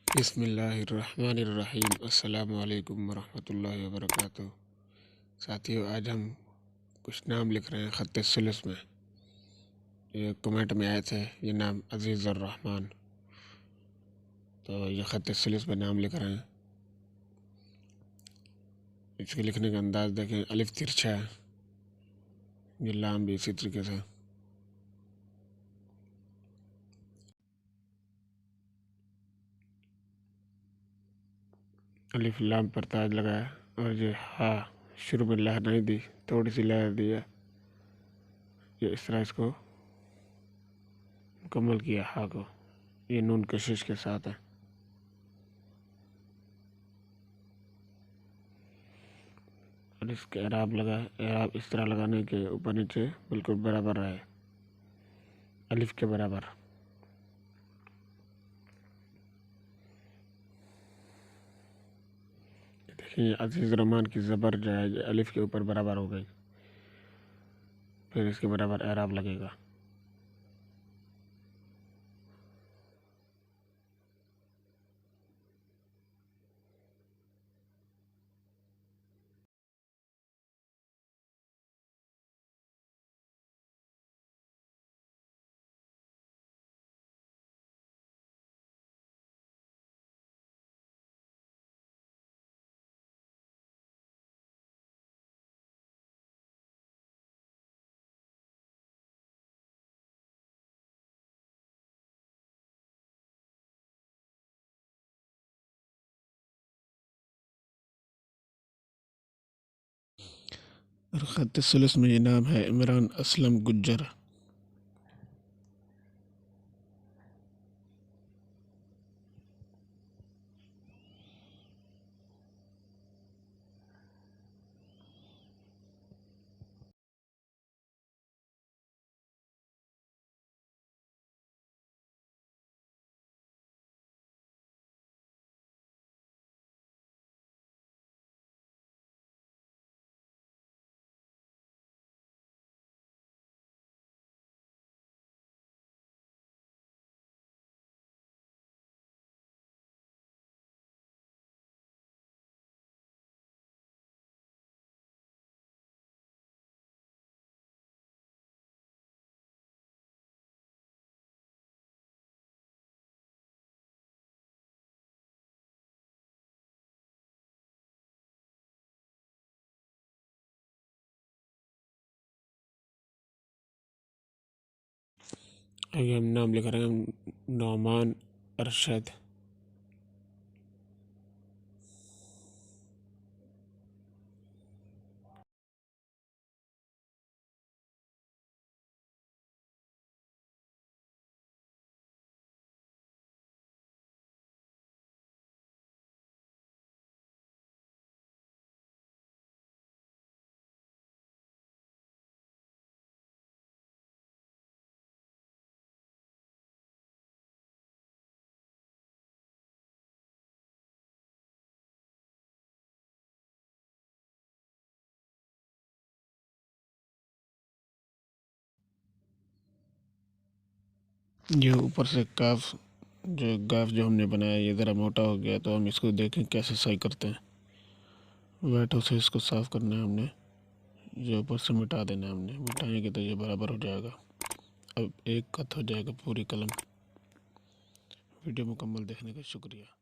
बिस्मिल्लाहिर्रहमानिर्रहीम। अस्सलामु अलैकुम वरहमतुल्लाहि वबरकातुहू। साथियों, आज हम कुछ नाम लिख रहे हैं khattesulus में। ये कमेंट में आए थे ये नाम अजीज़ुर रहमान, तो ये khattesulus में नाम लिख रहे हैं। इसके लिखने का अंदाज़ देखें, अलिफ तिरछा है, ये लाम भी इसी तरीके से। अलिफ लाम पर ताज लगाया और ये हा शुरू में लहर नहीं दी, थोड़ी सी लहर दी है। ये इस तरह इसको मुकम्मल किया हा को। ये नून कशिश के साथ है। और इसके एराब लगाए। एराब इस तरह लगाने के ऊपर नीचे बिल्कुल बराबर रहे, अलिफ के बराबर। देखिए अजीज़ रहमान की ज़बर जो है अलिफ के ऊपर बराबर हो गई, फिर इसके बराबर एराब लगेगा। और khattesulus में ये नाम है इमरान असलम गुज्जर। आगे हम नाम लिख रहे हैं नौमान अरशद। ये ऊपर से काफ जो गाफ जो हमने बनाया ये ज़रा मोटा हो गया, तो हम इसको देखें कैसे सही करते हैं। वेटों से इसको साफ़ करना है हमने, ये ऊपर से मिटा देना है हमने। मिटाएंगे तो ये बराबर हो जाएगा। अब एक खत हो जाएगा पूरी कलम। वीडियो मुकम्मल देखने का शुक्रिया।